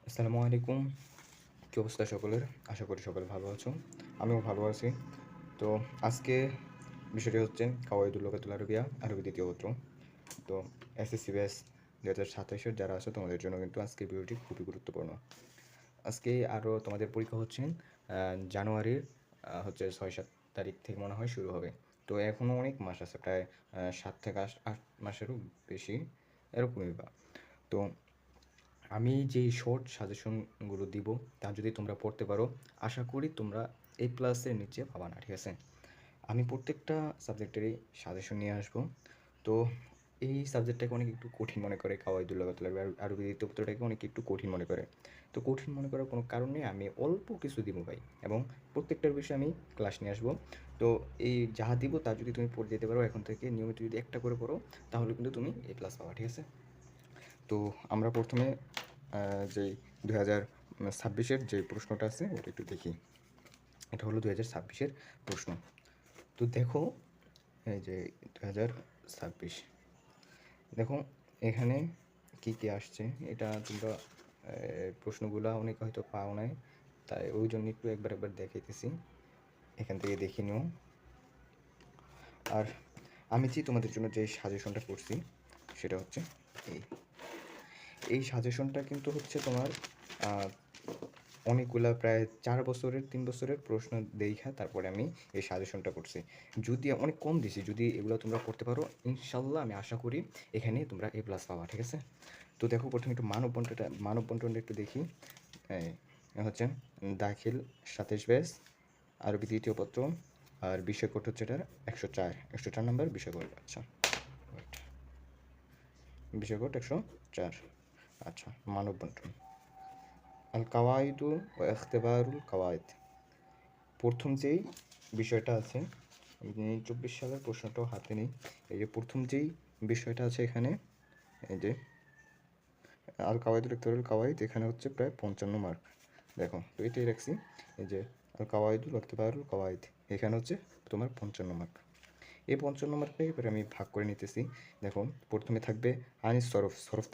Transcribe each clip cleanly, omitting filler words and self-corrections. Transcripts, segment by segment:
আসসালামু আলাইকুম। কী অবস্থা সকলের? আশা করি সকলে ভালো আছো। আমিও ভালো আছি। তো আজকে বিষয়টি হচ্ছে কাওয়াইদুল লুগাতুল আরবিয়া, আরবি দ্বিতীয় পত্র। তো এসএসসি ব্যাচ ২০২৭ এর যারা আছো তোমাদের জন্য কিন্তু আজকের ভিডিওটি খুবই গুরুত্বপূর্ণ। আজকে আরও তোমাদের পরীক্ষা হচ্ছে জানুয়ারির হচ্ছে ৬-৭ তারিখ থেকে মনে হয় শুরু হবে। তো এখনও অনেক মাস আছে, প্রায় ৭ থেকে ৮ মাসেরও বেশি, এরকমই বা। তো আমি যেই শর্ট সাজেশনগুলো দিব তা যদি তোমরা পড়তে পারো, আশা করি তোমরা A+-এর নিচে পাবা না, ঠিক আছে? আমি প্রত্যেকটা সাবজেক্টেরই সাজেশন নিয়ে আসবো। তো এই সাবজেক্টটাকে অনেক একটু কঠিন মনে করে, কাওয়াইদুল লুগাতুল আরবি দ্বিতীয় পত্রটাকে অনেকে একটু কঠিন মনে করে। তো কঠিন মনে করার কোনো কারণ নেই, আমি অল্প কিছু দিব ভাই, এবং প্রত্যেকটার বিষয়ে আমি ক্লাস নিয়ে আসবো। তো এই যাহা দিব তা যদি তুমি পড়ে যেতে পারো এখন থেকে নিয়মিত, যদি একটা করে পড়ো, তাহলে কিন্তু তুমি A+ পাবা, ঠিক আছে? তো আমরা প্রথমে যেই 2026-এর যে প্রশ্নটা আছে ওটা একটু দেখি। এটা হলো 2026-এর প্রশ্ন। তো দেখো, এই যে 2026, দেখো এখানে কি কি আসছে। এটা তোমরা প্রশ্নগুলা অনেক হয়তো পাও নাই, তাই ওই জন্য একটু একবার একবার দেখাইতেছি, এখান থেকে দেখে নিও। আর আমি যে তোমাদের জন্য যে সাজেশনটা করছি সেটা হচ্ছে এই এই সাজেশনটা কিন্তু হচ্ছে তোমার অনেকগুলা, প্রায় 4 বছরের 3 বছরের প্রশ্ন দেইখা তারপরে আমি এই সাজেশনটা করছি। যদি অনেক কম দিছি, যদি এগুলো তোমরা করতে পারো, ইনশাল্লাহ আমি আশা করি এখানে তোমরা A+ পাবা, ঠিক আছে? তো দেখো, প্রথমে একটু মানব বন্টনটা একটু দেখি। এই হচ্ছে দাখিল 27 ব্যাচ, আরবি দ্বিতীয় পত্র, আর বিষয় কোড হচ্ছে এটার 104 নাম্বার বিষয় কোড। আচ্ছা, wait, বিষয় কোড 104। আচ্ছা, মানব বন্টন, আল কাওয়াইদু ও ইখতিবারুল কাওয়াইদ। প্রথম যেই বিষয়টা আছে, আমি 24 সালের প্রশ্নটাও হাতে নেই। এই যে প্রথম যেই বিষয়টা আছে এখানে, এই যে আল কাওয়াইদুল ইখতিবারুল কাওয়াইদ, এখানে হচ্ছে প্রায় 55 মার্ক। দেখো, তো এটাই রাখছি, এই যে আল কাওয়াইদুল ইখতিবারুল কাওয়াইদ, এখানে হচ্ছে তোমার 55 মার্ক। এই 55 মার্কটাকে এবার আমি ভাগ করে নিতেছি। দেখো, প্রথমে থাকবে আনিস সরফ, সরফ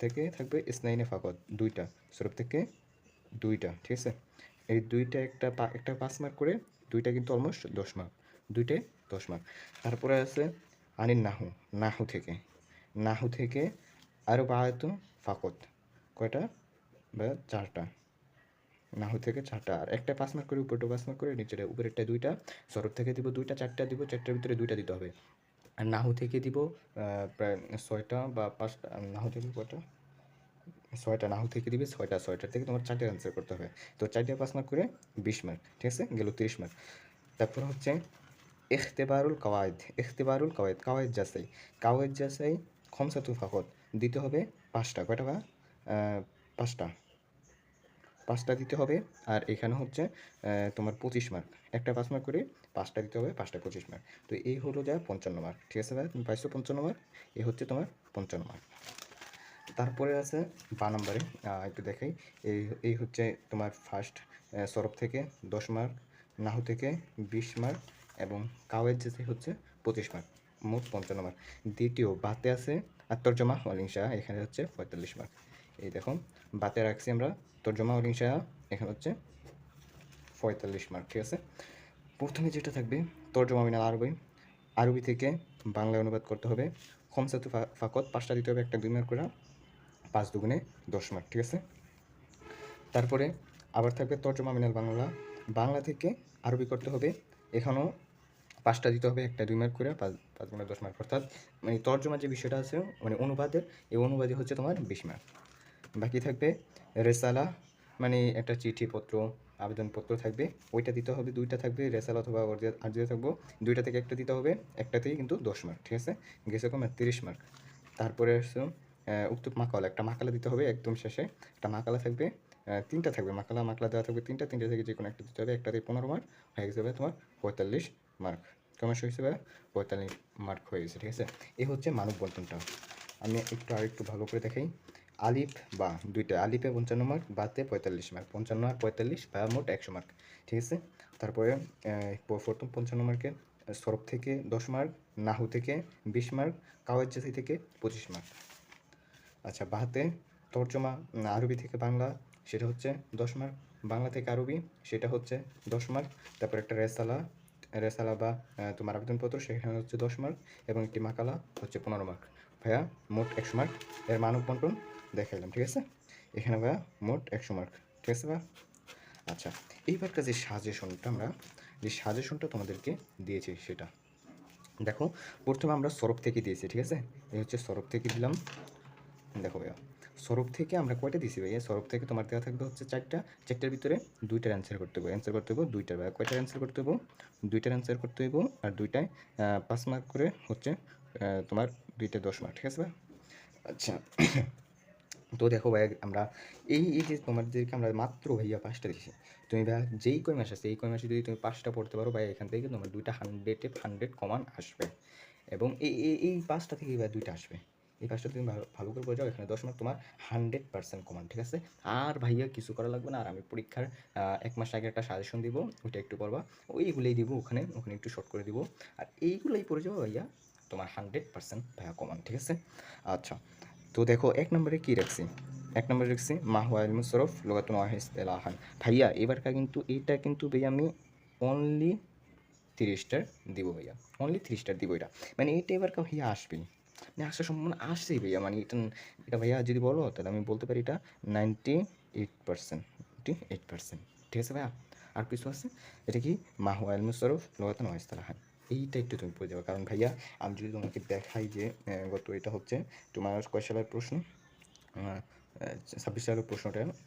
থেকে থাকবে ইসনাইনে ফাকত, দুইটা সরফ থেকে, দুইটা, ঠিক আছে? এই দুইটা একটা 5 মার্ক করে, দুইটা কিন্তু অলমোস্ট 10 মার্ক, দুইটাই 10 মার্ক। তারপরে আছে আনিন নাহু, নাহু থেকে আরও বাহায়তু ফাকত, কয়টা? বা 4টা, নাহু থেকে 4টা, আর একটা 5 মার্ক করে, উপরটা 5 মার্ক করে, নিচেটা উপরেরটা দুইটা। সরফ থেকে দিব দুইটা, 4টা দিব, 4টার ভিতরে দুইটা দিতে হবে। আর নাহু থেকে দিব প্রায় 6টা বা 5টা। নাহু থেকে কয়টা? 6টা। নাহু থেকে দিবে 6টা, 6টার থেকে তোমার 4টে অ্যান্সার করতে হবে। তো 4টে 5 মার্ক করে 20 মার্ক, ঠিক আছে? গেল 30 মার্ক। তারপর হচ্ছে ইখতিবারুল কাওয়াইদ, কাওয়াইদ যাচাই খমসাতু ফাকত, দিতে হবে 5টা, কয়টা বা? 5টা, 5টা দিতে হবে। আর এখানে হচ্ছে তোমার 25 মার্ক, একটা 5 মার্ক করে 5টা দিতে হবে, 5টা 25 মার্ক। তো এই হলো যা 55 মার্ক, ঠিক আছে ভাই? তুমি পাইছো 55 মার্ক, এই হচ্ছে তোমার 55 মার্ক। তারপরে আছে 12 নম্বরে, একটু দেখাই। এই এই হচ্ছে তোমার ফার্স্ট, সরফ থেকে 10 মার্ক, নাহু থেকে 20 মার্ক, এবং কাওয়াইদ যাচাই হচ্ছে 25 মার্ক, মোট 55 মার্ক। দ্বিতীয় বাতে আছে আর তর্জমা ওয়াল ইনশা, এখানে হচ্ছে 45 মার্ক। এই দেখো, বাতে রাখছি আমরা তর্জমা ওয়াল ইনশা, এখানে হচ্ছে 45 মার্ক, ঠিক আছে? প্রথমে যেটা থাকবে তর্জমা মিনাল আরবি, আরবি থেকে বাংলায় অনুবাদ করতে হবে। খমসাতু ফাকত, 5টা দিতে হবে, একটা 2 মার্ক করে, 5 দুগুণে 10 মার্ক, ঠিক আছে? তারপরে আবার থাকবে তর্জমা মিনাল বাংলা, বাংলা থেকে আরবি করতে হবে, এখানেও 5টা দিতে হবে, একটা 2 মার্ক করে, 5 গুণে 10 মার্ক। অর্থাৎ মানে তর্জমা যে বিষয়টা আছে, মানে অনুবাদের, এই অনুবাদে হচ্ছে তোমার 20 মার্ক। বাকি থাকবে রেসালা, মানে একটা চিঠিপত্র, আবেদনপত্র থাকবে, ওইটা দিতে হবে, 2টা থাকবে, রেসালা অথবা আরজিতে থাকবো, 2টা থেকে একটা দিতে হবে, একটাতেই কিন্তু 10 মার্ক, ঠিক আছে? গেছে কম 30 মার্ক। তারপরে আসছে উক্ত মাকালা, একটা মাকালা দিতে হবে একদম শেষে, একটা মাকালা থাকবে, 3টা থাকবে মাকালা দেওয়া থাকবে, 3টা থেকে যে কোনো একটা দিতে হবে, একটাতে 15 মার্ক, হয়ে গেছে ভাই তোমার 45 মার্ক। কেমন হয়েছে ভাই? 45 মার্ক হয়ে গেছে, ঠিক আছে? এই হচ্ছে মানব বন্টনটা। আমি আরেকটু ভালো করে দেখাই। আলিফ বা, দুইটা, আলিফে 55 মার্ক, বাতে 45 মার্ক, 55 আর 45 বা মোট 100 মার্ক, ঠিক আছে? তারপরে প্রথম 55 মার্কে সরফ থেকে 10 মার্ক, নাহু থেকে 20 মার্ক, কাওয়াইদ জাতি থেকে 25 মার্ক। আচ্ছা, বাহাতে তর্জমা আরবি থেকে বাংলা, সেটা হচ্ছে 10 মার্ক। বাংলা থেকে আরবি, সেটা হচ্ছে 10 মার্ক। তারপর একটা রেসালা বা তোমার আবেদনপত্র, সেখানে হচ্ছে 10 মার্ক, এবং একটি মাকালা হচ্ছে 15 মার্ক। ভাইয়া মোট 100 মার্ক। এর মানব বন্টন দেখাইলাম, ঠিক আছে? এখানে ভাইয়া মোট 100 মার্ক, ঠিক আছে ভাইয়া? আচ্ছা, এইবারকার যে সাজেশনটা তোমাদেরকে দিয়েছি সেটা দেখো। প্রথমে আমরা সরব থেকে দিয়েছি, ঠিক আছে? এই হচ্ছে সরব থেকে দিলাম। দেখো ভাইয়া, সরব থেকে আমরা কয়টা দিছি ভাইয়া? সরব থেকে তোমার দেওয়া থাকবে হচ্ছে 4টা। 4টার ভিতরে 2টার অ্যান্সার করতে হবে। 2টার ভাইয়া। কয়টার অ্যান্সার করতে হইব? 2টার অ্যান্সার করতে হইব। আর 2টায় 5 মার্ক করে হচ্ছে তোমার 2টায় 10 মার্ক, ঠিক আছে ভাই? আচ্ছা, তো দেখো ভাই, আমরা এই যে তোমাদেরকে আমরা মাত্র ভাইয়া 5টা দিছি। তুমি ভাইয়া যেই কয় মাস আছে এই কয় মাসে যদি তুমি 5টা পড়তে পারো ভাই, এখান থেকে তোমার 2টা 100-এ 100 কমান আসবে। এবং এই 5টা থেকেই ভাই 2টা আসবে। এই 5টা তুমি ভালো ভালো করে বোঝাও, এখানে 10 মার্ক তোমার 100% কমান, ঠিক আছে? আর ভাইয়া কিছু করা লাগবে না। আর আমি পরীক্ষার 1 মাস আগে একটা সাজেশন দিব, ওইটা একটু পড়বা। ওইগুলোই দিব, ওখানে ওখানে একটু শর্ট করে দিব। আর এইগুলোই পড়ে যাবো ভাইয়া, তোমার 100% ভাইয়া কমান, ঠিক আছে? আচ্ছা, তো দেখো 1 নম্বরে কী রাখছি? 1 নম্বরে রাখছি মা হুয়া ইলমুস সরফ লুগাতুন ওয়া ইসতিলাহান। ভাইয়া এবারকার কিন্তু এইটা কিন্তু ভাইয়া আমি অনলি 3 স্টার দিব ভাইয়া। অনলি 3 স্টার দিব এটা। মানে এইটা এবারকার ভাইয়া আসবেই। মানে আসার সম্ভাবনা আসছেই ভাইয়া। মানে এটা ভাইয়া যদি বলো তাহলে আমি বলতে পারি এটা 98%। 98%, ঠিক আছে ভাইয়া? আর কিছু আছে? এটা কি মা হুয়া ইলমুস সরফ লুগাতুন ওয়া ইসতিলাহান। এইটা একটু তুমি পড়ে যাবে। কারণ ভাইয়া আমি যদি তোমাকে দেখাই যে গত এটা হচ্ছে তোমার কয় সালের প্রশ্ন? 26 সালের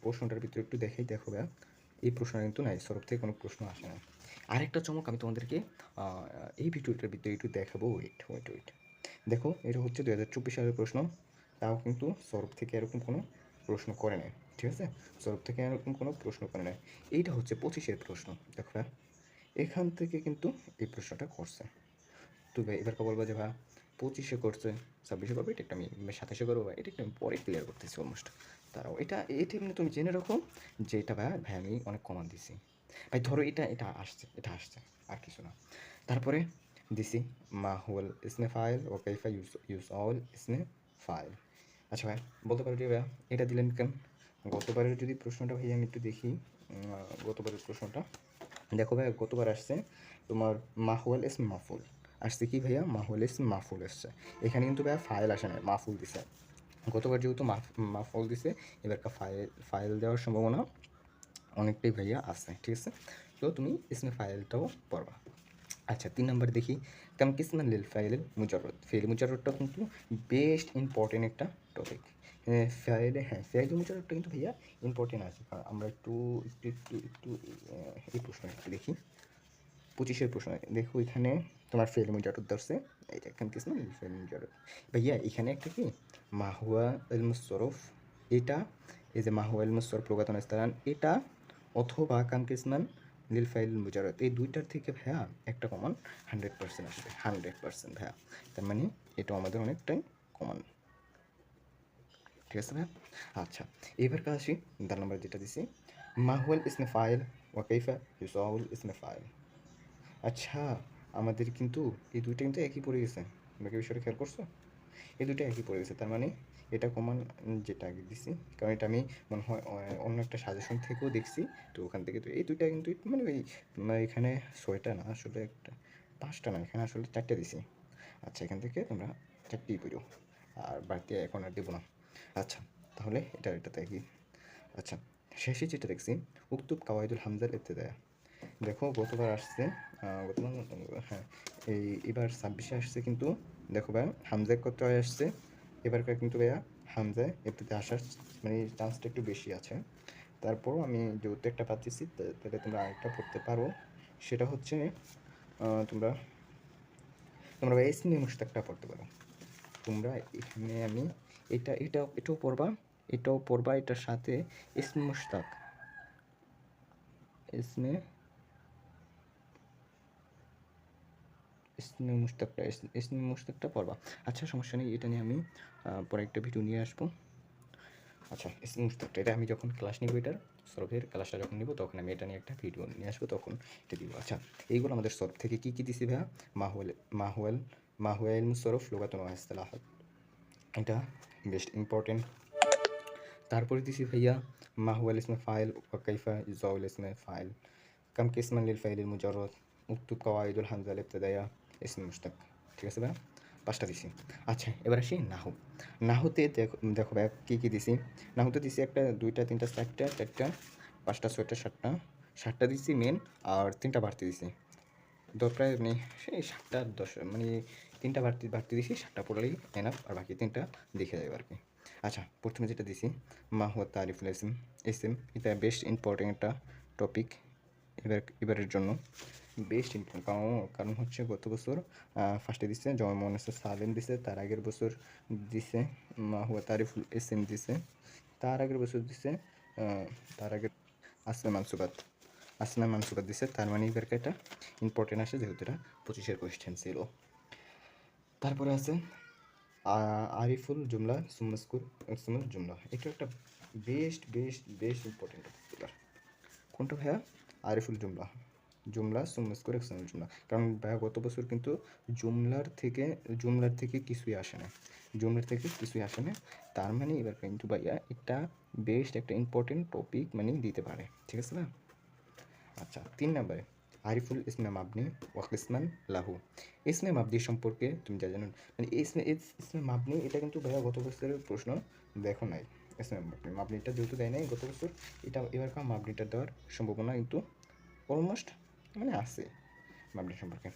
প্রশ্নটার ভিতরে একটু দেখাই। দেখো ভাইয়া, এই প্রশ্নটা কিন্তু নাই, সরফ থেকে কোনো প্রশ্ন আসে না। আরেকটা চমক আমি তোমাদেরকে এই ভিডিওটার ভিতরে একটু দেখাবো। ওয়েট ওয়েট ওয়েট দেখো, এটা হচ্ছে 2024 সালের প্রশ্ন। তাও কিন্তু সরফ থেকে এরকম কোনো প্রশ্ন করে নেয়, ঠিক আছে? সরফ থেকে এরকম কোনো প্রশ্ন করে নেয়। এইটা হচ্ছে 25-এর প্রশ্ন। দেখো ভাইয়া, এখান থেকে কিন্তু এই প্রশ্নটা করছে। তুই ভাই এবার বলবো যে ভাই 25-এ করছে, 26-এ করবে, এটা একটা আমি 27-এ করবো, ভাই এটা একটা আমি পরে ক্লিয়ার করতেছি অলমোস্ট। তারাও এটা এমনি তুমি জেনে রাখো যে এটা ভাই ভাই আমি অনেক কমান দিছি। ভাই ধরো এটা আসছে আর কিছু না। তারপরে দিছি মা হুয়াল ইসমে ফাইল ও কাইফা ইউজ অল ইসমে ফাইল। আচ্ছা ভাই, বলতে পারো যে ভাইয়া এটা দিলেন কেন? গতবারের যদি প্রশ্নটা ভাই আমি একটু দেখি, গতবারের প্রশ্নটা দেখো ভাই, গতবার আসছে তোমার মাহুয়াল ইসম মাফুল। আসছে কি ভাইয়া? মাহুয়াল ইসম মাফুল এসছে। এখানে কিন্তু ভাইয়া ফাইল আসে না, মাফুল দিছে। গতবার যেহেতু মাফুল দিছে, এবারকার ফাইল দেওয়ার সম্ভাবনা অনেকটাই ভাইয়া আছে, ঠিক আছে? তো তুমি ইসমে ফাইলটাও পড়বা। আচ্ছা, 3 নাম্বার দেখি কাম কিসমান লিল ফাইল মুজাররদ। ফেল মুজাররদটা কিন্তু বেস্ট ইম্পর্টেন্ট একটা টপিক। ফাইল মুজাররদটা কিন্তু ভাইয়া ইম্পর্টেন্ট আছে। কারণ আমরা একটু একটু একটু একটু এই প্রশ্নটা একটু দেখি। 25-এর প্রশ্ন দেখো, এখানে তোমার ফেল মুজাররদ ধরছে। এইটা কাম কিসমান লিল ফাইল মুজাররদ। ভাইয়া এখানে একটা কি মাহুয়া ইলমুস সরফ, এটা এই যে মাহুয়া ইলমুস সরফ লুগাতুন ইসতিলাহান, এটা অথবা কাম কিসমান লিল ফাইল মুজাররদ, এই দুইটার থেকে ভাইয়া একটা কমন 100% আসবে। 100% ভাইয়া। তার মানে এটা আমাদের অনেকটাই কমন, ঠিক আছে ভাইয়া? আচ্ছা, এবার আসি 10 নম্বর যেটা দিছি মাহুয়াল ইসমে ফাইল ওয়া কাইফা ইউসাউল ইসমে ফাইল। আচ্ছা, আমাদের কিন্তু এই দুইটা কিন্তু একই পড়ে গেছে। তোমরা কি বিষয়টা খেয়াল করছো? এই দুইটা একই পড়ে গেছে। তার মানে এটা কমন যেটা আগে দিছি, কারণ এটা আমি মনে হয় অন্য একটা সাজেশন থেকেও দেখছি। তো ওখান থেকে তো এই দুইটা কিন্তু মানে ওই এখানে 6টা না, আসলে একটা 5টা না, এখানে আসলে 4টে দিছি। আচ্ছা, এখান থেকে তোমরা 4টেই পড়ো, আর বাড়তি এখন আর দেবো না। আচ্ছা, তাহলে এটাতে কি? আচ্ছা, শেষে যেটা দেখছি উক্তুব কাওয়াইদুল হামজাল ইবতেদায়া। দেখো গতবার আসছে গতবার হ্যাঁ, এবার 26-এ আসছে কিন্তু। দেখো ভাইয়া হামজায় কত আসছে এবারকার, কিন্তু ভাইয়া হামজায় এতে আসার মানে চান্সটা একটু বেশি আছে। তারপরও আমি যেহেতু একটা পাচ্ছি, তাহলে তোমরা আরেকটা পড়তে পারো। সেটা হচ্ছে তোমরা তোমরা ভাই ইসমে মুশতাকটা পড়তে পারো। তোমরা এখানে আমি এটাও পড়বা, এটার সাথে ইসমে মুশতাক, ইসমে ইসমে মুশতাকটা পড়বা। আচ্ছা, সমস্যা নেই, এটা নিয়ে আমি পরে একটা ভিডিও নিয়ে আসবো। আচ্ছা, ইসমে মুশতাকটা এটা আমি যখন ক্লাস নিব, এটার সরফের ক্লাসটা যখন নিব তখন আমি এটা নিয়ে একটা ভিডিও নিয়ে আসবো, তখন এটা দিব। আচ্ছা, এইগুলো আমাদের সরফ থেকে কী কী দিছি ভাইয়া? মাহুয়াল মাহুয়াল মাহুয়া ইলমুস সরফ লুগাতুন ওয়া ইসতিলাহাত, এটা বেস্ট ইম্পর্টেন্ট। তারপরে দিছি ভাইয়া মা হুয়াল ইসমে ফাইল ওয়া কাইফা ইউজাউল ইসমে ফাইল কাম কিসমান লিল ফাইলিল মুজাররদ উক্তুব কাওয়াইদুল হামজাল ইবতিদাইয়া ইসম মুশতাক। ঠিক আছে ভাইয়া, 5টা দিছি। আচ্ছা এবার আসি নাহু। নাহুতে দেখো দেখো ভাইয়া কী কী দিছি। নাহুতে দিছি 1টা 2টা 3টা 4টা 4টা 5টা 6টা 7টা 7টা দিছি মেন, আর 3টা বাড়তি দিছি। প্রায় মানে সেই 7টা 10 মানে 3টা বাড়তি বাড়তি দিছি, 7টা পড়লেই এনাফ, আর বাকি 3টা দেখে যাবে আর কি। আচ্ছা প্রথমে যেটা দিছি মা হুয়া তারিফুল ইসম। ইসম এটা বেস্ট ইম্পর্টেন্ট একটা টপিক এবারের জন্য, বেস্ট ইম্পর্টেন্ট। কারণ হচ্ছে গত বছর ফার্স্টে দিছে জমা মোহান্নাস সালেম দিছে, তার আগের বছর দিছে মা হুয়া তারিফুল ইসম দিছে, তার আগের বছর দিছে তার আগের আসমা মানসুবাত। আসমা মানসুবাত দিছে, তার মানে এবার এটা ইম্পর্টেন্ট আসে যেহেতু এটা 25-এর কোয়েশ্চেন ছিল। তারপরে আছে আরিফুল জুমলা সুমস্কুর সুমুল জুমলা। এটা একটা বেস্ট বেস্ট বেস্ট ইম্পর্টেন্ট এবার। কোনটা ভাইয়া? আরিফুল জুমলা, জুমলা সুমস্কুর এক্সামুল জুমলা। কারণ ভাইয়া গত বছর কিন্তু জুমলার থেকে কিছুই আসে না, জুমলার থেকে কিছুই আসে না। তার মানে এবার কিন্তু ভাইয়া এটা বেস্ট একটা ইম্পর্টেন্ট টপিক মানে দিতে পারে। ঠিক আছে না? আচ্ছা 3 নম্বরে আরিফুল ইসমে মাবনি ওয়া কিসমান লাহু। ইসমে মাবনি সম্পর্কে তুমি যা জানো, মানে ইসমে মাবনি এটা কিন্তু ভাইয়া গত বছরের প্রশ্ন দেখো নাই। ইসমে মাবনিটা যেহেতু দেয় নাই গত বছর, এটা এবারকার মাবনিটা দেওয়ার সম্ভাবনা কিন্তু অলমোস্ট মানে আছে মাবনি সম্পর্কে।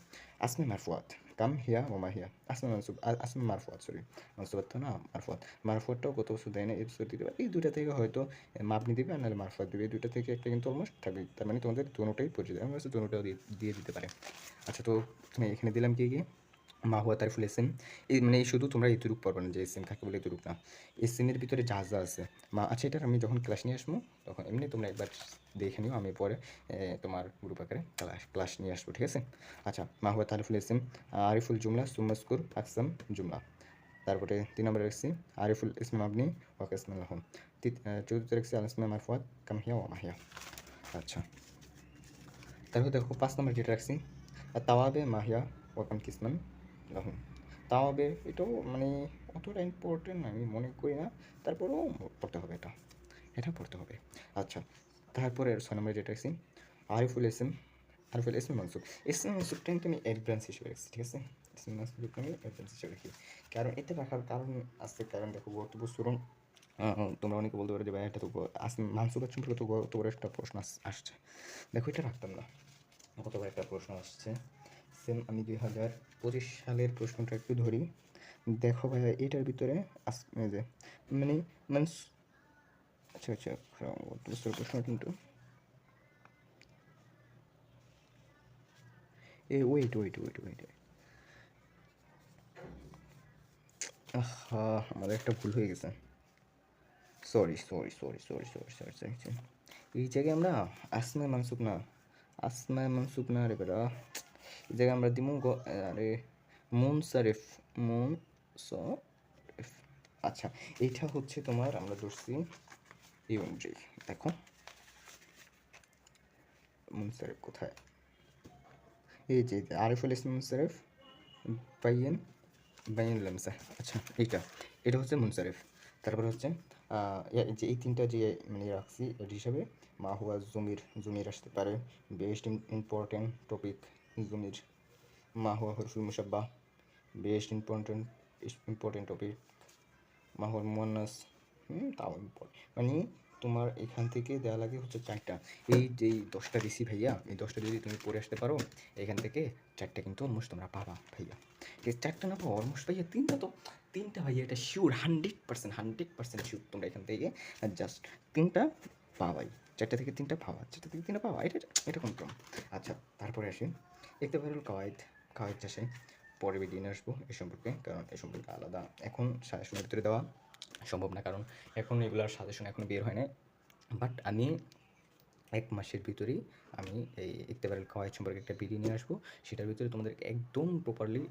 আসমে মারফুয়াত কাম হিয়া ওমা হিয়া। আসমে মানসুব আসমে মারফুয়াত, সরি মানসুবাত তো না, মারফুয়াত। মারফুয়াতটাও গত বছর দেয় না, এই বছর দিতে পারে। এই দুটা থেকে হয়তো মাবনি দিবে আর নাহলে মারফুয়াত দিবে, এই দুটা থেকে একটা কিন্তু অলমোস্ট থাকবে। তার মানে তোমাদের দোনোটাই পরিচিত, আমার কাছে দোনোটাও দিয়ে দিতে পারে। আচ্ছা তো তুমি এখানে দিলাম কি কি মা হুয়া তারিফুল এসএম। এই মানে শুধু তোমরা এতটুকু পারবে না যে এসএম কাকে বলে, এতটুকু না, এসএমের ভিতরে যা যা আছে আচ্ছা এটার আমি যখন ক্লাস নিয়ে আসবো তখন এমনি তোমরা একবার দেখে নিও, আমি পরে তোমার গ্রুপ আকারে ক্লাস নিয়ে আসবো। ঠিক আছে? আচ্ছা মা হুয়া তারিফুল এসএম আরিফুল জুমলা সুমস্কুর আকসাম জুমলা। তারপরে 3 নম্বরে রাখছি আরিফুল ইসমে মাবনি ওয়া কিসমান লাহু। চতুর্থ রাখছি আল ইসমে মারফুয়াত কামহিয়া ওয়া মাহিয়া। আচ্ছা তারপর দেখো 5 নম্বর যেটা রাখছি তাওয়াবে মাহিয়া ওয়াকাম কিসমান লাহুম। তাওয়াবে এটাও মানে অতটা ইম্পর্টেন্ট আমি মনে করি না, তারপরেও পড়তে হবে, এটা এটা পড়তে হবে। আচ্ছা তারপরে 6 নম্বরে যেটা রাখছি আরিফুল ইসম, আরিফুল ইসম মনসুব। ইসম মনসুবটা কিন্তু আমি অ্যাডভান্স হিসেবে রাখছি। ঠিক আছে? ইসম মনসুবটা আমি অ্যাডভান্স হিসেবে রাখি, কারণ এটা রাখার কারণ আছে। কারণ দেখো গত বছর তোমরা অনেকে বলতে পারো যে ভাই এটা তো মানসুবের সম্পর্কে তো গত বড় একটা প্রশ্ন আসছে। দেখো এটা রাখতাম না, গতবার একটা প্রশ্ন আসছে সেম, আমি 2025 সালের প্রশ্নটা একটু ধরি। দেখো ভাইয়া এটার ভিতরে যে মানে মানে আচ্ছা আচ্ছা গত বছরের প্রশ্ন কিন্তু ওয়েট ওয়েট ওয়েট ওয়েট, আমাদের একটা ভুল হয়ে গেছে। Sorry sorry sorry sorry sorry sorry sorry sorry, এই জায়গায় আমরা আসমা মানসুব না, আসমা মানসুব না রে বেটা, এই জায়গায় আমরা দিমু আরে মুনসারিফ, মুনসারিফ। আচ্ছা এইটা হচ্ছে তোমার আমরা ধরছি এই অনুযায়ী। দেখো মুনসারিফ কোথায়, এই যে আরিফুল ইসলাম মুনসারিফ বাইয়েন বাইয়েন লামসা। আচ্ছা এটা হচ্ছে মুনসারিফ। তারপরে হচ্ছে যে এই 3টা যে মানে রাখছি এর হিসাবে মা হুয়া জমির আসতে পারে, বেস্ট ইম্পর্টেন্ট টপিক জমির। মা হুয়া হরফুল মুসাব্বা, বেস্ট ইম্পর্টেন্ট টপিক। মা হুয়া মুয়ান্নাস, তাও ইম্পর্টেন্ট। মানে তোমার এখান থেকে দেওয়া লাগে হচ্ছে 4টা। এই যে 10টা দিছি ভাইয়া, এই 10টা যদি তুমি পড়ে আসতে পারো এখান থেকে 4টা কিন্তু অলমোস্ট তোমরা পাবা ভাইয়া। ঠিক 4টা না পাবো অলমোস্ট ভাইয়া, 3টা তো 3টা ভাইয়া, এটা শিওর 100% শিওর তোমরা এখান থেকে জাস্ট 3টা পাবাই। 4টা থেকে 3টা পাবা, 4টা থেকে 3টা পাবা, এটা কনফার্ম। আচ্ছা তারপরে আসি ইকতিবারুল কাওয়াইদ চাষে পরে ভিডিও নিয়ে আসবো এ সম্পর্কে, কারণ এ সম্পর্কে আলাদা এখন সাজেশনের ভিতরে দেওয়া সম্ভব না, কারণ এখন এগুলার সাজেশন এখনও বের হয় না। বাট আমি 1 মাসের ভিতরেই আমি এই ইকতিবারুল কাওয়াইদ সম্পর্কে একটা ভিডিও নিয়ে আসবো, সেটার ভিতরে তোমাদেরকে একদম প্রপারলি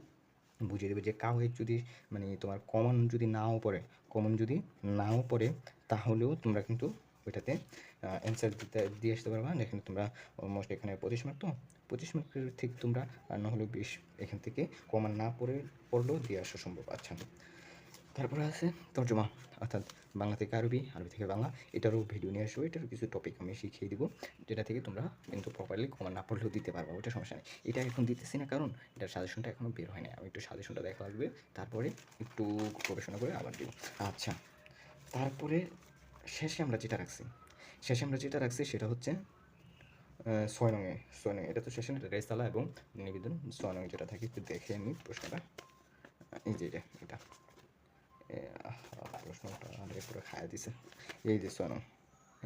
বুঝিয়ে দেবে যে কাওয়াইদ যদি মানে তোমার কমন যদি নাও পড়ে তাহলেও তোমরা কিন্তু ওইটাতে অ্যান্সার দিয়ে আসতে পারবা। এখানে তোমরা অলমোস্ট এখানে 25 মার্ক, তো 25 মার্কের থেকে তোমরা আর না হলেও 20 এখান থেকে কমন না পড়লেও দিয়ে আসা সম্ভব। আচ্ছা তারপরে আছে তর্জমা, অর্থাৎ বাংলা থেকে আরবি, আরবি থেকে বাংলা। এটারও ভিডিও নিয়ে আসবো, এটারও কিছু টপিক আমি শিখিয়ে দিব, যেটা থেকে তোমরা কিন্তু প্রপারলি কমান না পড়লেও দিতে পারবো, ওটা সমস্যা নেই। এটা এখন দিতেছি না কারণ এটার সাজেশনটা এখনও বের হয় না, আমি একটু সাজেশনটা দেখা লাগবে, তারপরে একটু গবেষণা করে আবার দিব। আচ্ছা, তারপরে শেষে আমরা যেটা রাখছি সেটা হচ্ছে 6 নংয়ে, 6 নং এটা তো শেষে না, এটা রেসালা এবং নিবেদন। 6 নং যেটা থাকে একটু দেখে আমি প্রশ্নটা, এই যে এটা প্রশ্নটা আগে পুরো খাইয়া দিছে। এই যে 6 নং,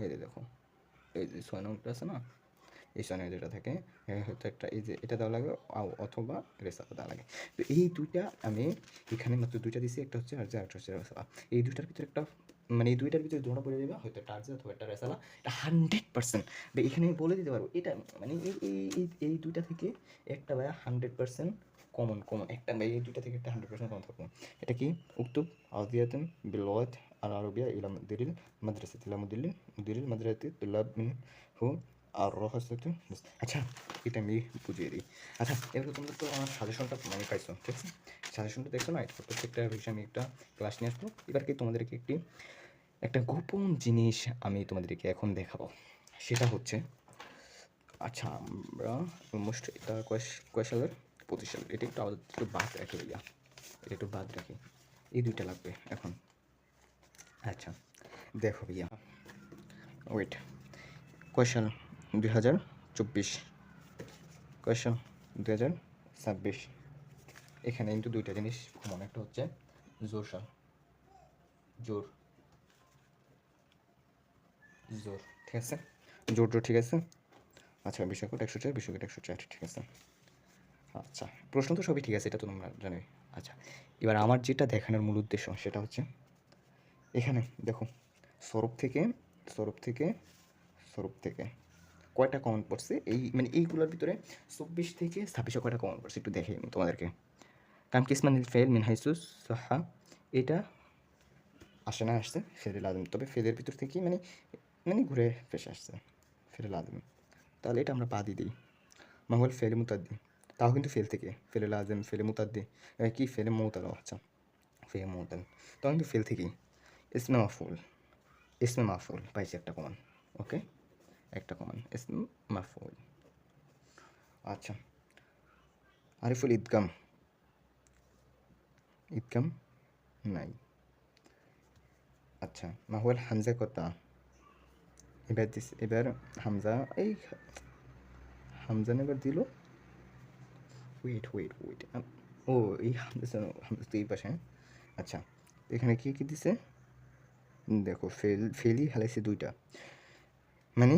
এই যে দেখো, এই যে 6 নংটা আছে না, এই 6 নং যেটা থাকে হয়তো একটা এই যে এটা দেওয়া লাগে অথবা রেসালা দেওয়া লাগে। তো এই দুইটা আমি এখানে মাত্র দুইটা দিছি, একটা হচ্ছে আর যে একটা হচ্ছে রেসালা। এই দুইটার ভিতরে একটা মানে এই দুইটার ভিতরে ধরা পড়ে যাবে, হয়তো একটা আর্জে অথবা একটা রেসালা, এটা 100%। এখানে আমি বলে দিতে পারবো এটা মানে এই দুইটা থেকে একটা ভাইয়া 100% কমন একটা ভাই, এই দুইটা থেকে একটা 100% কমন থাকবো। এটা কি উক্তুব আদিয়াতুন বিলওয়াত আল আরবিয়া ইলা মুদিরিল মাদ্রাসাত ইলা মুদিরিল মাদ্রাসাতি তুল্লাব মিনহু আর রহস্যতে। আচ্ছা, এটা আমি বুঝিয়ে দিই। আচ্ছা, এবার তোমরা তো আমার সাজেশনটা মানে পাইছো, ঠিক আছে? সাজেশনটা দেখছো না, এটা প্রত্যেকটা বিষয়ে আমি একটা ক্লাস নিয়ে আসবো। এবার কি তোমাদেরকে একটা গোপন জিনিস আমি তোমাদেরকে এখন দেখাবো, সেটা হচ্ছে আচ্ছা আমরা অলমোস্ট এটা কয় সালের 25 সালের, এটা একটু আলাদা একটু বাদ রাখি ভাইয়া, এটা একটু বাদ রাখি, এই দুইটা লাগবে এখন। আচ্ছা দেখো ভাইয়া, ওয়েট, কয় সাল? 2024, কয় সাল? 2026। এখানে কিন্তু দুইটা জিনিস কমন, একটা হচ্ছে জোর সাল, জোর জোর, ঠিক আছে, জোর ঠিক আছে। আচ্ছা, বিষয়কোট 104, বিষয়কোট 104, ঠিক আছে। আচ্ছা, প্রশ্ন তো সবই ঠিক আছে, এটা তো তোমরা জানোই। আচ্ছা, এবার আমার যেটা দেখানোর মূল উদ্দেশ্য সেটা হচ্ছে এখানে দেখো, সরব থেকে সরব থেকে সরব থেকে কয়টা কমন পড়ছে, এই মানে এইগুলোর ভিতরে 24 থেকে 26 কয়টা কমন পড়ছে একটু দেখে আমি তোমাদেরকে। কাম কিসমানিল ফেল মিন হাইসুস সাহা, এটা আসে না, আসছে ফেরেল আদম, তবে ফেদের ভিতর থেকেই মানে মানে ঘুরে ফেসে আসছে ফেরেল আদম, তাহলে এটা আমরা বাদই দিই। মাহুল ফেলে মুতাদ্দি, তাও কিন্তু ফেল থেকে, ফেলে লাজেম, ফেলে মুতাদ্দি, কি ফেলে মৌতাল, আচ্ছা ফেলে মৌতাল, তাও কিন্তু ফেল থেকেই। ইসমে মাফুল, ইসমে মাফুল পাইছি একটা কমান, ওকে, একটা কমান ইসমে মাফুল। আচ্ছা, আরিফুল ইদগাম, ইদগাম নাই। আচ্ছা, মাহুল হামজা কতা, এবার হামজা, এই হামজা এবার দিল, ওয়েট, ও এই হামজা, হামজা তো এই পাশে, হ্যাঁ? আচ্ছা, এখানে কি কি দিছে দেখো, ফেলই হালাইছে দুইটা, মানে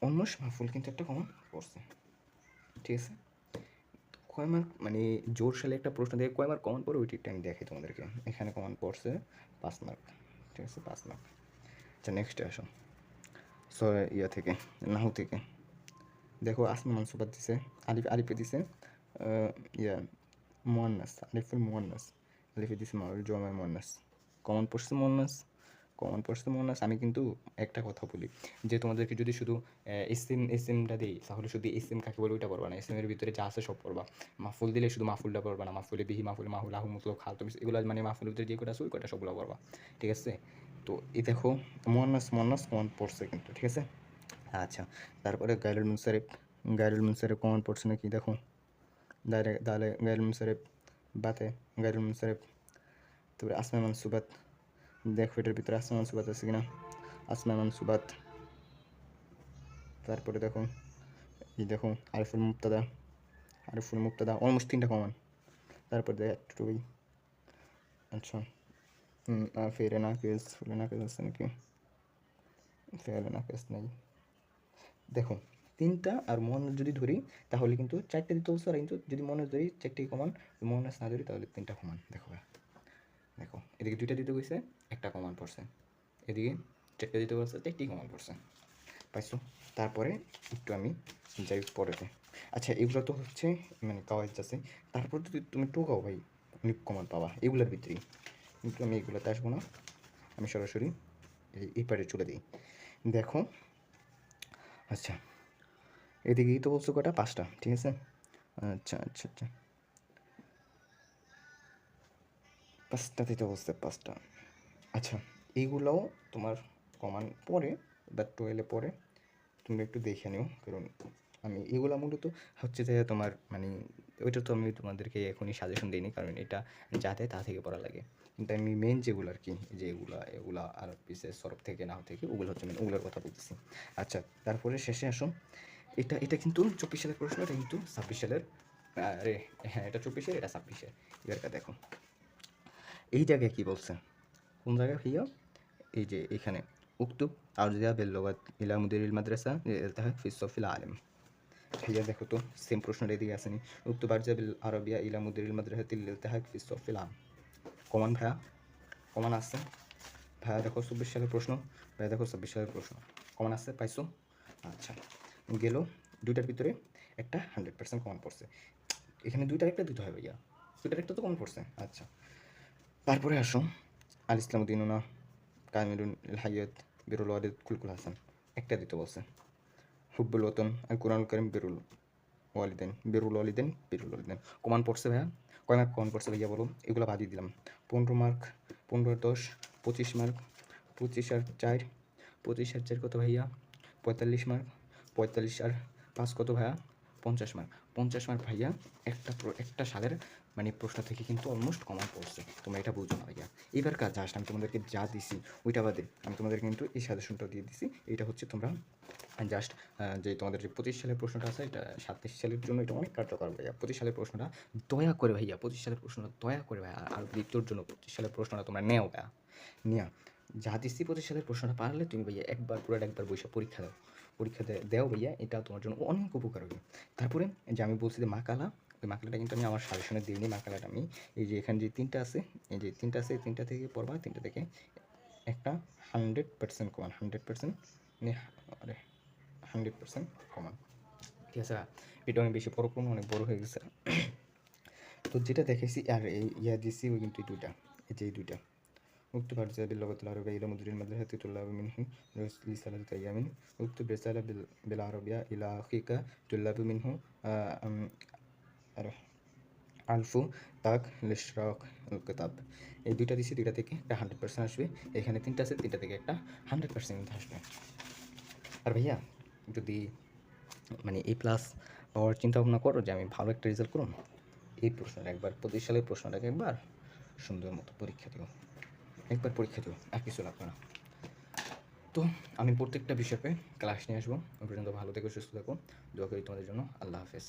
অলমোস্ট মাহফুল কিন্তু একটা কমন পড়ছে, ঠিক আছে। কয় মার্ক মানে জোর সালে একটা প্রশ্ন দেখে কয় মার্ক কমন পড়ে ওইটা আমি দেখাই তোমাদেরকে। এখানে কমন পড়ছে 5 মার্ক, ঠিক আছে, 5 মার্ক। আচ্ছা, নেক্সটে আসো, সো ইয়া থেকে, নাহু থেকে দেখো, আসমা মানসুবাত দিছে, আলিফে দিছে ইয়া মুয়ান্নাস, আলিফুল মুয়ান্নাস, আলিফে দিছে মাউল জমা মুয়ান্নাস, কমন পড়ছে মুয়ান্নাস। আমি কিন্তু একটা কথা বলি, যে তোমাদেরকে যদি শুধু এসিমটা দিই, তাহলে শুধু এসিম কাকে বলে ওইটা পড়বা না, এসিমের ভিতরে যা আছে সব পড়বা। মাফুল দিলে শুধু মাফুলটা পড়বা না, মাফুলে বিহি, মাফুলে মাহুল, আহু, মুতলক, হাল, তো এগুলো মানে মাফুলের ভিতরে যে কটা আছে ওই কটা সবগুলো পড়বা, ঠিক আছে। তো এই দেখো, মুয়ান্নাস কমন পড়ছে কিন্তু, ঠিক আছে। আচ্ছা, তারপরে গায়রুল মুনসারিফ কমন পড়ছে নাকি দেখো, দালে গায়রুল মুনসারিফ, বাতে গায়রুল মুনসারিফ। তারপরে আসমা মানসুবাত, দেখো এটার ভিতরে আসমা মানসুবাত আছে কিনা, আসমা মানসুবাত। তারপরে দেখো, এই দেখো আরিফুল মুক্তাদা অলমোস্ট 3টা কমন। তারপর দেখ একটুই, আচ্ছা ফেরে নাকেস আছে নাকি, ফেরে নাকেস নেই। দেখো 3টা, আর মোহনাস যদি ধরি তাহলে কিন্তু 4টে দিতে বলছে, আর কিন্তু যদি মোহনাস ধরি 4টেই কমান, মোহনাস না ধরি তাহলে 3টা কমান। দেখো দেখো, এদিকে 2টা দিতে কইছে, একটা কমান পড়ছে, এদিকে 4টে দিতে বলছে, 4টেই কমান পড়ছে, পাইছো। তারপরে একটু আমি যাই পরেতে। আচ্ছা, এগুলো তো হচ্ছে মানে কাওয়াইজ আছে, তারপর যদি তুমি টোকাও ভাই অনেক কমান পাবা এগুলোর ভিতরেই, কিন্তু আমি এগুলোতে আসবো না, আমি সরাসরি এই পারে চলে দিই। দেখো, আচ্ছা এদিকেই তো বলছো কটা, 5টা, ঠিক আছে। আচ্ছা, 5টা দিতে বলছে 5টা। আচ্ছা, এইগুলোও তোমার কমান পড়ে বা 12-এ পড়ে। তোমরা একটু দেখে নিও, কারণ আমি এগুলা মূলত হচ্ছে যে তোমার মানে ওইটা তো আমি তোমাদেরকে এখনই সাজেশন দিইনি, কারণ এটা যাতে তা থেকে পড়া লাগে। কিন্তু আমি মেন যেগুলো আর কি, যে এগুলা আর বিশেষ সরব থেকে না থেকে ওগুলো হচ্ছে মেন, ওগুলোর কথা বলতেছি। আচ্ছা, তারপরে শেষে আসো, এটা কিন্তু 24 সালের প্রশ্ন, এটা কিন্তু 26 সালের। আরে হ্যাঁ, এটা 24-এর, এটা 26-এর। এবারটা দেখো, এই জায়গায় কি বলছে, কোন জায়গায় ভাইয়া, এই যে এখানে উক্তুব আরজিয়া বিল্লুগাত ইলা মুদিরিল মাদ্রাসা ইলতাহাক ফি সফিল আলিম। ভাইয়া দেখো তো, সেম প্রশ্নটা এদিকে আসেনি। উক্তুব আরজিয়া বিল আরবিয়া ইলা মুদিরিল মাদ্রাসাতিল ইলতাহাক ফি সফিল আম। কমান ভাইয়া, কমান আসছে ভাইয়া, দেখো 24 সালের প্রশ্ন, ভাইয়া দেখো 26 সালের প্রশ্ন, কমান আসছে, পাইছো? আচ্ছা, গেল দুইটার ভিতরে একটা 100% কমান পড়ছে। এখানে দুইটার একটা দিতে হয় ভাইয়া, দুইটার একটা তো কমান পড়ছে। আচ্ছা, তারপরে আসো, আল ইসলামুদ্দিনুনা কামিলুন ইল হাইয়াত বিরুল ওয়ালিদ কুলকুল হাসান, একটা দিতে বলছে। হুব্বুল ওতন আল কুরআনুল কারীম বিরুল ওয়ালিদাইন বিরুল ওয়ালিদাইন। কমান পড়ছে ভাইয়া, কয় মার্ক কমান পড়ছে ভাইয়া বলো? এগুলো বাদিয়ে দিলাম। 15 মার্ক, 15 10, 25 মার্ক, 25 আর 4, 25 আর 4 কত ভাইয়া? 45 মার্ক, 45 আর 5 কত ভাইয়া? 50 মার্ক। 50 মার্ক ভাইয়া, একটা সালের মানে প্রশ্ন থেকে কিন্তু অলমোস্ট কমান পড়ছে। তোমরা এটা বুঝো না ভাইয়া। এবার কাজ জাস্ট আমি তোমাদেরকে যা দিছি ওইটা বাদে আমি তোমাদের কিন্তু এই সাজেশনটাও দিয়ে দিছি। এইটা হচ্ছে তোমরা জাস্ট যে তোমাদের যে 25 সালের প্রশ্নটা আছে, এটা 27 সালের জন্য এটা অনেক কার্যকর ভাইয়া। 25 সালের প্রশ্নটা দয়া করে ভাইয়া, 25 সালের প্রশ্নটা দয়া করে ভাইয়া, আর দ্বিতীয়র জন্য 25 সালের প্রশ্নটা তোমরা নেও ভাইয়া, নিয়া যা দিচ্ছি 25 সালের প্রশ্নটা পারলে তুমি ভাইয়া পুরোটা একবার বসে পরীক্ষা দাও, দাও ভাইয়া, এটা তোমার জন্য অনেক উপকার হবে। তারপরে যে আমি বলছি যে মাকালা, ওই মাকালাটা কিন্তু আমি আমার সাজেশনে দিইনি। মাকালাটা আমি এই যে এখানে যে 3টা আছে, এই যে 3টা আছে, 3টা থেকে পড়বা, 3টা থেকে একটা 100% কমান, 100% মানে আরে 100% কমান। ঠিক আছে, এটা অনেক বেশি বড়, কোনো অনেক বড় হয়ে গেছে। তো যেটা দেখেছি আর এই দিছি ওই কিন্তু এই দুইটা, এই যে এই দুইটা উক্ত ফারজা বিল্লাগাতিল আরবিয়া ইলা মুদিরিল মাদ্রাসাতি তুল্লাবু মিনহু লিসালাসাতি আইয়ামিন উক্তব রিসালা বিল আরবিয়া ইলা আখিকা তুল্লাবু মিনহু আর আলফু তাক লিশরাক কিতাব। এই দুইটা দিছি, দুইটা থেকে একটা 100% আসবে। এখানে 3টা আছে, 3টা থেকে একটা 100% আসবে। আর ভাইয়া যদি মানে A+ পাওয়ার চিন্তা ভাবনা করো যে আমি ভালো একটা রেজাল্ট করুন, এই প্রশ্নটা একবার 25 সালের প্রশ্নটাকে একবার সুন্দর মতো পরীক্ষা দিও, একবার পরীক্ষা দিও, আর কিছু লাগবে না। তো আমি প্রত্যেকটা বিষয়কে ক্লাস নিয়ে আসবো। ওই পর্যন্ত ভালো থেকো, সুস্থ থাকো, দোয়া করি তোমাদের জন্য। আল্লাহ হাফেজ।